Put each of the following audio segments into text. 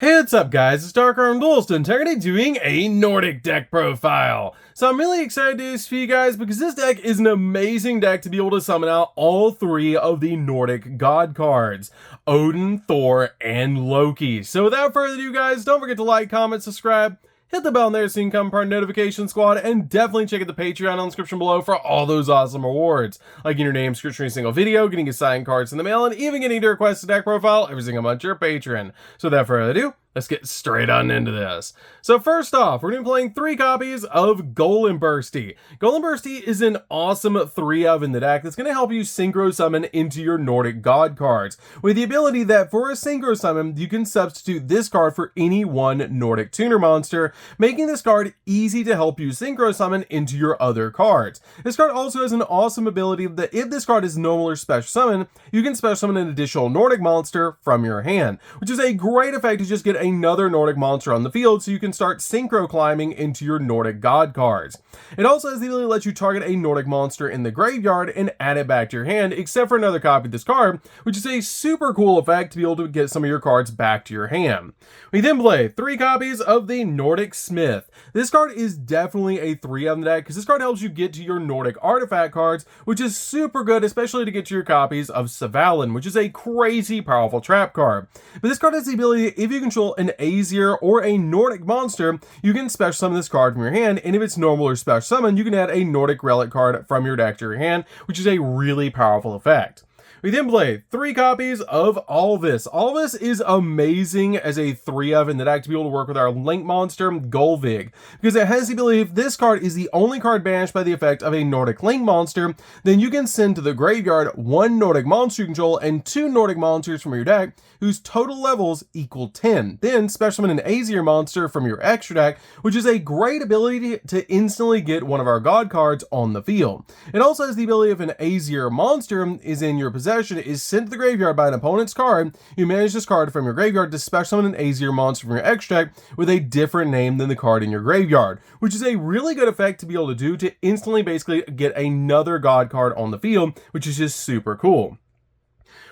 Hey, what's up guys, it's DarkArmedDuelist and today doing a Nordic deck profile. So I'm really excited to do this for you guys because this deck is an amazing deck to be able to summon out all three of the Nordic god cards, Odin, Thor, and Loki. So without further ado guys, don't forget to like, comment, subscribe, hit the bell in there so you can become part of the notification squad, and definitely check out the Patreon on the description below for all those awesome rewards, like getting your name scratched in a single video, getting your signed cards in the mail, and even getting to request a deck profile every single month to your patron. So without further ado, let's get straight on into this. So first off, we're going to be playing 3 copies of Golem Bursty. Golem Bursty is an awesome 3 of in the deck that's going to help you synchro summon into your Nordic god cards, with the ability that for a synchro summon, you can substitute this card for any one Nordic tuner monster, making this card easy to help you synchro summon into your other cards. This card also has an awesome ability that if this card is normal or special summon, you can special summon an additional Nordic monster from your hand, which is a great effect to just get another Nordic monster on the field so you can start synchro climbing into your Nordic god cards. It also has the ability to let you target a Nordic monster in the graveyard and add it back to your hand, except for another copy of this card, which is a super cool effect to be able to get some of your cards back to your hand. We then play 3 copies of the Nordic Smith. This card is definitely a 3 of the deck because this card helps you get to your Nordic artifact cards, which is super good, especially to get to your copies of Savalin, which is a crazy powerful trap card. But this card has the ability, if you control an Aesir or a Nordic monster, you can special summon this card from your hand, and if it's normal or special summon, you can add a Nordic relic card from your deck to your hand, which is a really powerful effect. We then play 3 copies of All This. All This is amazing as a 3 of in the deck to be able to work with our Link monster, Golvig, because it has the ability, if this card is the only card banished by the effect of a Nordic Link monster, then you can send to the graveyard 1 Nordic monster you control and 2 Nordic monsters from your deck whose total levels equal 10. Then special summon an Aesir monster from your extra deck, which is a great ability to instantly get one of our god cards on the field. It also has the ability, if an Aesir monster is in your possession, is sent to the graveyard by an opponent's card, you manage this card from your graveyard to special summon an Aesir monster from your extra deck with a different name than the card in your graveyard, which is a really good effect to be able to do to instantly basically get another god card on the field, which is just super cool.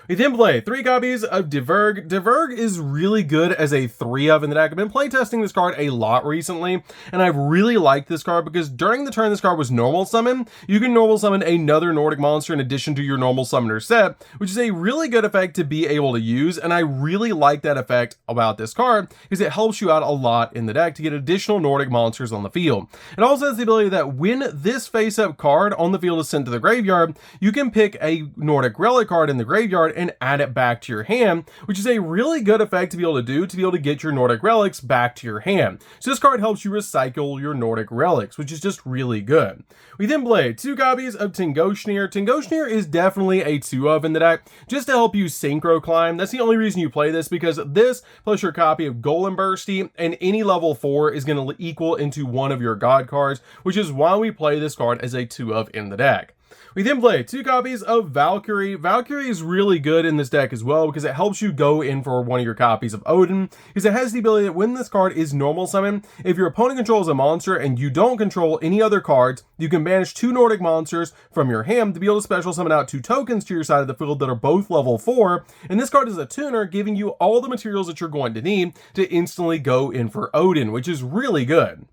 We then play 3 copies of Diverg. Diverg is really good as a 3 of in the deck. I've been playtesting this card a lot recently, and I've really liked this card because during the turn this card was normal summon, you can normal summon another Nordic monster in addition to your normal summoner set, which is a really good effect to be able to use, and I really like that effect about this card because it helps you out a lot in the deck to get additional Nordic monsters on the field. It also has the ability that when this face-up card on the field is sent to the graveyard, you can pick a Nordic relic card in the graveyard and add it back to your hand, which is a really good effect to be able to do to be able to get your Nordic relics back to your hand. So this card helps you recycle your Nordic relics, which is just really good. We then play 2 copies of Tingoshneer. Tingoshneer is definitely a 2 of in the deck, just to help you synchro climb. That's the only reason you play this, because this plus your copy of Golem Bursty and any level 4 is going to equal into one of your god cards, which is why we play this card as a 2 of in the deck. We then play 2 copies of Valkyrie. Valkyrie is really good in this deck as well because it helps you go in for one of your copies of Odin, because it has the ability that when this card is normal summon, if your opponent controls a monster and you don't control any other cards, you can banish 2 Nordic monsters from your hand to be able to special summon out 2 tokens to your side of the field that are both level 4, and this card is a tuner, giving you all the materials that you're going to need to instantly go in for Odin, which is really good.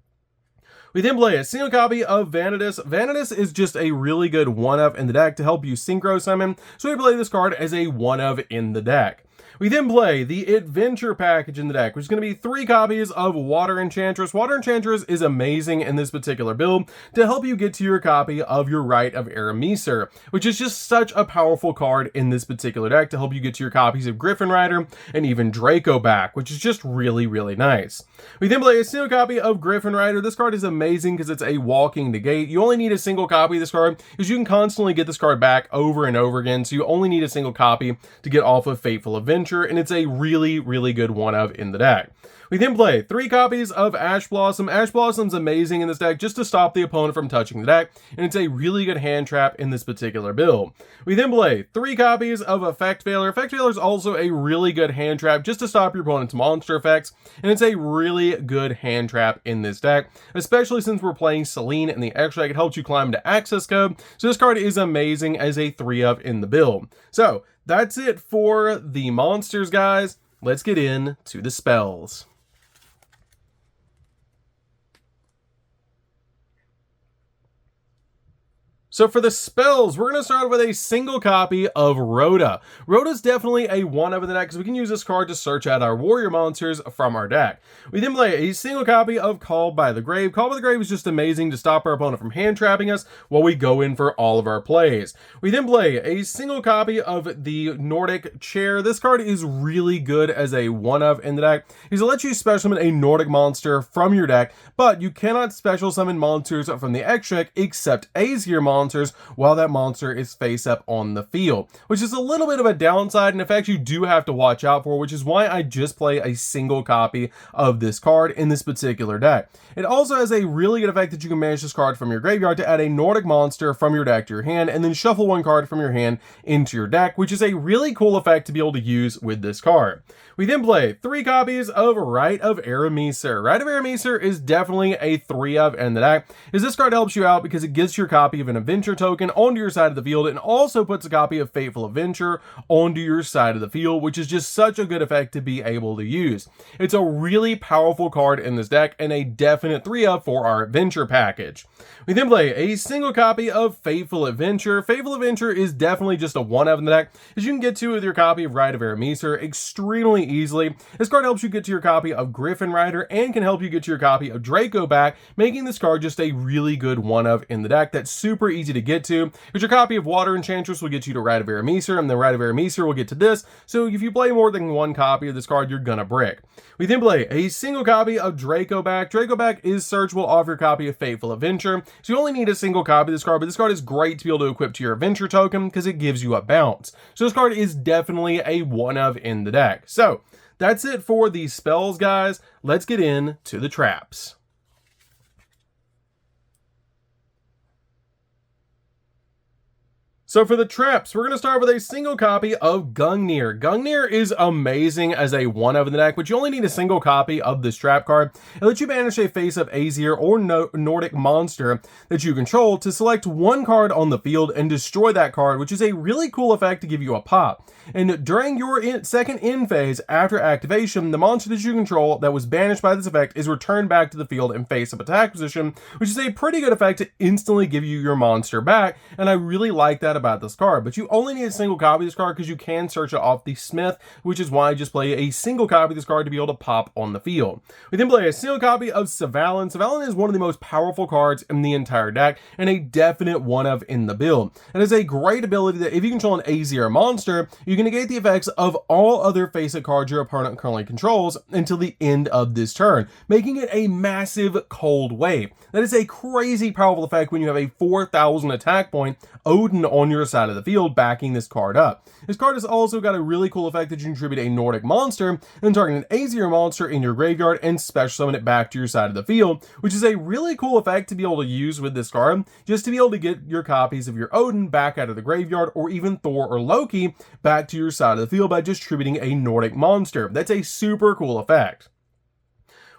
We then play a single copy of Vanitas. Vanitas is just a really good 1-of in the deck to help you synchro summon, so we play this card as a 1-of in the deck. We then play the Adventure package in the deck, which is going to be 3 copies of Water Enchantress. Water Enchantress is amazing in this particular build to help you get to your copy of your Rite of Aramisur, which is just such a powerful card in this particular deck to help you get to your copies of Griffin Rider and even Draco back, which is just really, really nice. We then play a single copy of Griffin Rider. This card is amazing because it's a walking negate. You only need a single copy of this card because you can constantly get this card back over and over again, so you only need a single copy to get off of Fateful Adventure, and it's a really, really good 1-of in the deck. We then play 3 copies of Ash Blossom. Ash Blossom's amazing in this deck just to stop the opponent from touching the deck, and it's a really good hand trap in this particular build. We then play 3 copies of Effect Veiler. Effect Veiler is also a really good hand trap just to stop your opponent's monster effects, and it's a really good hand trap in this deck, especially since we're playing Selene and the extra deck. It helps you climb to access code, so this card is amazing as a 3-of in the build. So that's it for the monsters, guys. let's get into the spells. So for the spells, we're going to start with a single copy of Rhoda. Rhoda's definitely a one-of in the deck because we can use this card to search out our warrior monsters from our deck. We then play a single copy of Called by the Grave. Called by the Grave is just amazing to stop our opponent from hand-trapping us while we go in for all of our plays. We then play a single copy of the Nordic Chair. This card is really good as a one-of in the deck because it lets you special summon a Nordic monster from your deck, but you cannot special summon monsters from the extra deck except Azir monsters while that monster is face up on the field, which is a little bit of a downside and effect you do have to watch out for, which is why I just play a single copy of this card in this particular deck. It also has a really good effect that you can manage this card from your graveyard to add a Nordic monster from your deck to your hand and then shuffle one card from your hand into your deck, which is a really cool effect to be able to use with this card. We then play 3 copies of Rite of Arameser. Rite of Arameser is definitely a 3-of in the deck, as this card helps you out because it gets your copy of an Adventure token onto your side of the field and also puts a copy of Fateful Adventure onto your side of the field, which is just such a good effect to be able to use. It's a really powerful card in this deck and a definite 3-of for our Adventure package. We then play a single copy of Fateful Adventure. Fateful Adventure is definitely just a 1-of in the deck, as you can get to with your copy of Rite of Arameser extremely easily. This card helps you get to your copy of Griffin Rider and can help you get to your copy of Draco back, making this card just a really good 1-of in the deck that's super easy to get to, because your copy of Water Enchantress will get you to Rite of Arameser, and then Rite of Arameser will get to this, so if you play more than one copy of this card, you're gonna brick. We then play a single copy of Draco back. Draco back is searchable off your copy of Fateful Adventure, so you only need a single copy of this card, but this card is great to be able to equip to your Adventure token because it gives you a bounce. So this card is definitely a 1-of in the deck. So that's it for the spells, guys. Let's get into the traps. So for the traps, we're going to start with a single copy of Gungnir. Gungnir is amazing as a 1-of in the deck, but you only need a single copy of this trap card. It lets you banish a face-up Azir or Nordic monster that you control to select one card on the field and destroy that card, which is a really cool effect to give you a pop. And during your second end phase after activation, the monster that you control that was banished by this effect is returned back to the field in face-up attack position, which is a pretty good effect to instantly give you your monster back, and I really like that about this card. But you only need a single copy of this card because you can search it off the Smith, which is why I just play a single copy of this card to be able to pop on the field. We then play a single copy of Svalin. Svalin is one of the most powerful cards in the entire deck and a definite 1-of in the build. It has a great ability that if you control an Azir monster, you can negate the effects of all other face-up cards your opponent currently controls until the end of this turn, making it a massive cold wave. That is a crazy powerful effect when you have a 4,000 attack point Odin on your side of the field backing this card up. This card has also got a really cool effect that you can contribute a Nordic monster and target an Azir monster in your graveyard and special summon it back to your side of the field, which is a really cool effect to be able to use with this card, just to be able to get your copies of your Odin back out of the graveyard, or even Thor or Loki back to your side of the field by just tributing a Nordic monster. That's a super cool effect.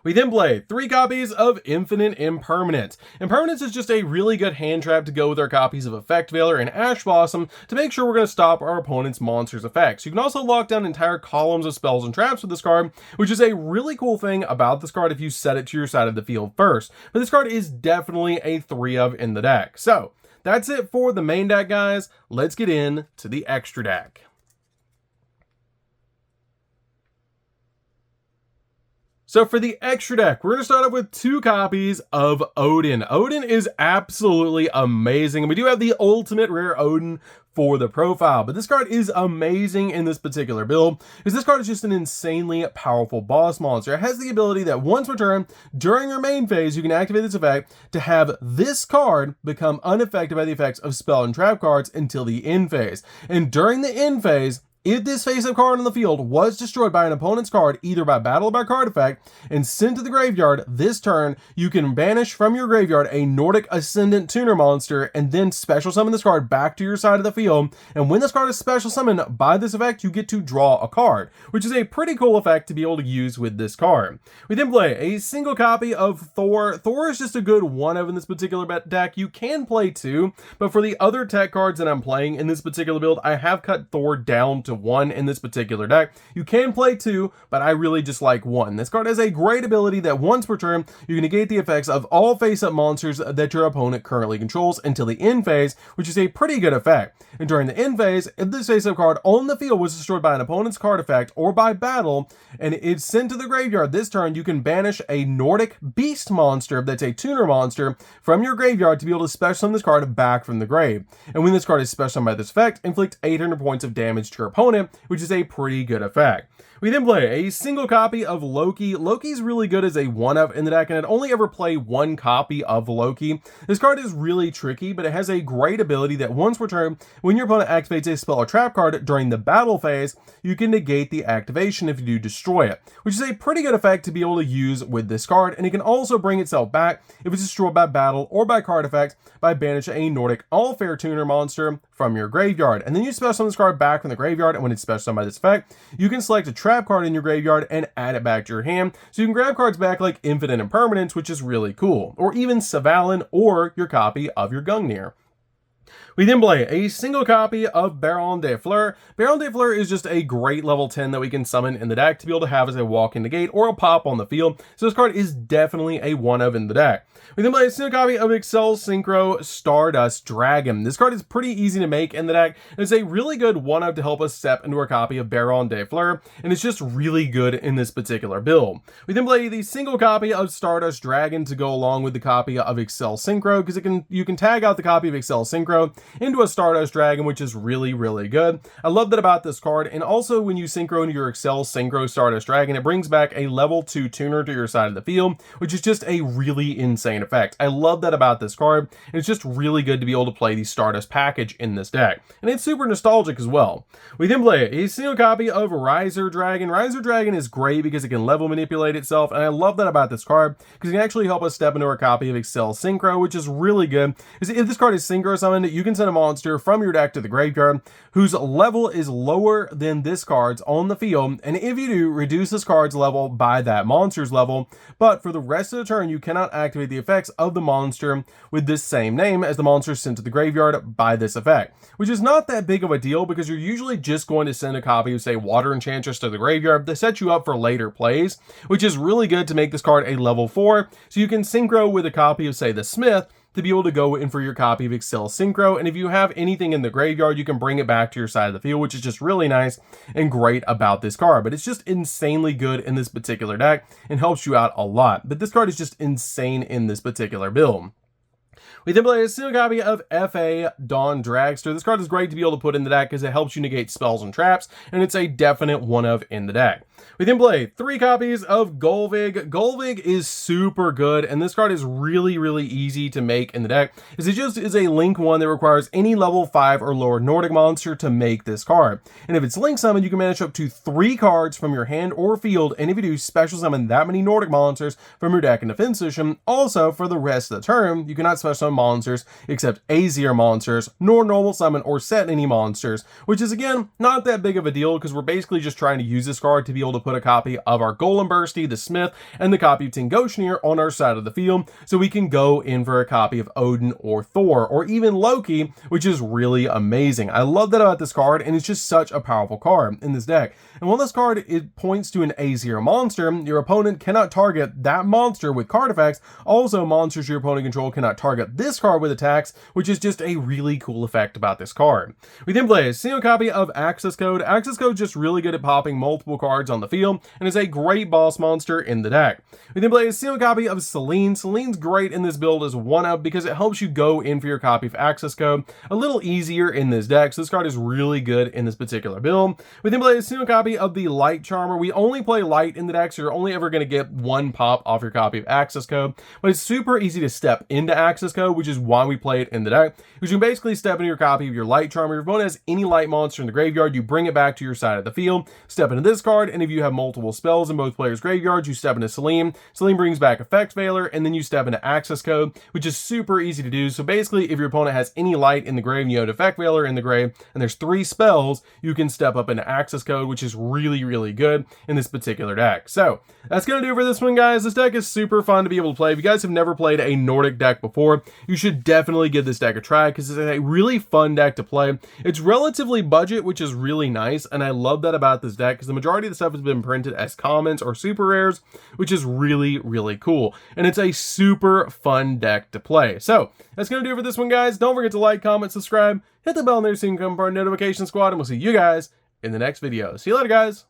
We then play 3 copies of Infinite Impermanence. Impermanence is just a really good hand trap to go with our copies of Effect Veiler and Ash Blossom to make sure we're going to stop our opponent's monster's effects. You can also lock down entire columns of spells and traps with this card, which is a really cool thing about this card if you set it to your side of the field first. But this card is definitely a 3-of in the deck. So that's it for the main deck, guys. Let's get into the extra deck. So for the extra deck, we're going to start off with 2 copies of Odin. Odin is absolutely amazing, and we do have the ultimate rare Odin for the profile, but this card is amazing in this particular build, because this card is just an insanely powerful boss monster. It has the ability that once per turn, during your main phase, you can activate this effect to have this card become unaffected by the effects of spell and trap cards until the end phase. And during the end phase, if this face-up card on the field was destroyed by an opponent's card, either by battle or by card effect, and sent to the graveyard this turn, you can banish from your graveyard a Nordic Ascendant Tuner monster, and then special summon this card back to your side of the field. And when this card is special summoned by this effect, you get to draw a card, which is a pretty cool effect to be able to use with this card. We then play a single copy of Thor. Thor is just a good 1-of in this particular deck. You can play 2, but for the other tech cards that I'm playing in this particular build, I have cut Thor down to 1 in this particular deck. You can play 2, but I really just like 1. This card has a great ability that once per turn, you can negate the effects of all face-up monsters that your opponent currently controls until the end phase, which is a pretty good effect. And during the end phase, if this face-up card on the field was destroyed by an opponent's card effect or by battle, and it's sent to the graveyard this turn, you can banish a Nordic beast monster that's a tuner monster from your graveyard to be able to special summon this card back from the grave. And when this card is special summoned by this effect, inflict 800 points of damage to your opponent, which is a pretty good effect. We then play a single copy of Loki. Loki's really good as a 1-up in the deck, and I'd only ever play 1 copy of Loki. This card is really tricky, but it has a great ability that once per turn, when your opponent activates a spell or trap card during the battle phase, you can negate the activation if you do destroy it, which is a pretty good effect to be able to use with this card, and it can also bring itself back if it's destroyed by battle or by card effect by banishing a Nordic all-fair tuner monster from your graveyard. And then you special summon this card back from the graveyard, and when it's special summoned by this effect, you can select a trap card in your graveyard and add it back to your hand, so you can grab cards back like Infinite Impermanence, which is really cool, or even Savalin or your copy of your Gungnir. We then play a single copy of Baron de Fleur. Baron de Fleur is just a great level 10 that we can summon in the deck to be able to have as a walk in the gate or a pop on the field, so this card is definitely a 1-of in the deck. We then play a single copy of Excel Synchro Stardust Dragon. This card is pretty easy to make in the deck, and it's a really good 1-of to help us step into our copy of Baron de Fleur, and it's just really good in this particular build. We then play the single copy of Stardust Dragon to go along with the copy of Excel Synchro, because you can tag out the copy of Excel Synchro into a Stardust Dragon, which is really, really good. I love that about this card, and also when you synchro into your Excel Synchro Stardust Dragon, it brings back a level 2 tuner to your side of the field, which is just a really insane effect. I love that about this card, and it's just really good to be able to play the Stardust package in this deck, and it's super nostalgic as well. We then play a single copy of Riser Dragon. Riser Dragon is great because it can level manipulate itself, and I love that about this card because it can actually help us step into our copy of Excel Synchro, which is really good. Because if this card is synchro summoned, you can send a monster from your deck to the graveyard whose level is lower than this card's on the field, and if you do, reduce this card's level by that monster's level, but for the rest of the turn you cannot activate the effects of the monster with this same name as the monster sent to the graveyard by this effect, which is not that big of a deal because you're usually just going to send a copy of, say, Water Enchantress to the graveyard to set you up for later plays, which is really good to make this card a level 4, so you can synchro with a copy of, say, the Smith to be able to go in for your copy of Excel Synchro, and if you have anything in the graveyard, you can bring it back to your side of the field, which is just really nice and great about this card. But it's just insanely good in this particular deck and helps you out a lot. But this card is just insane in this particular build. We then play a single copy of F.A. Dawn Dragster. This card is great to be able to put in the deck because it helps you negate spells and traps, and it's a definite 1-of in the deck. We then play 3 copies of Golvig. Golvig is super good, and this card is really, really easy to make in the deck, as it just is a link 1 that requires any level 5 or lower Nordic monster to make this card. And if it's link summoned, you can manage up to 3 cards from your hand or field, and if you do, special summon that many Nordic monsters from your deck in defense position. Also, for the rest of the turn, you cannot special summon monsters except Azir monsters, nor normal summon or set any monsters, which is again not that big of a deal because we're basically just trying to use this card to be able to put a copy of our Golem Bursty, the Smith, and the copy of Tingoshneer on our side of the field, so we can go in for a copy of Odin or Thor, or even Loki, which is really amazing. I love that about this card, and it's just such a powerful card in this deck. And while this card, it points to an Azir monster, your opponent cannot target that monster with card effects. Also, monsters your opponent control cannot target this card with attacks, which is just a really cool effect about this card. We then play a single copy of Access Code. Access Code is just really good at popping multiple cards on the field, and is a great boss monster in the deck. We then play a single copy of Selene. Selene's great in this build as 1-of because it helps you go in for your copy of Access Code a little easier in this deck, so this card is really good in this particular build. We then play a single copy of the Light Charmer. We only play Light in the deck, so you're only ever going to get 1 pop off your copy of Access Code, but it's super easy to step into Access Code, which is why we play it in the deck, because you can basically step into your copy of your Light Charmer. Your opponent has any light monster in the graveyard, you bring it back to your side of the field, step into this card, and if you have multiple spells in both players' graveyards, you step into SelkyN. SelkyN brings back Effect Veiler, and then you step into Access Code, which is super easy to do. So basically, if your opponent has any light in the grave and you have Effect Veiler in the grave, and there's 3 spells, you can step up into Access Code, which is really, really good in this particular deck. So that's going to do it for this one, guys. This deck is super fun to be able to play. If you guys have never played a Nordic deck before, you should definitely give this deck a try because it's a really fun deck to play. It's relatively budget, which is really nice, and I love that about this deck because the majority of the stuff has been printed as commons or super rares, which is really, really cool. And it's a super fun deck to play. So that's going to do it for this one, guys. Don't forget to like, comment, subscribe, hit the bell there so you can become part of the notification squad, and we'll see you guys in the next video. See you later, guys.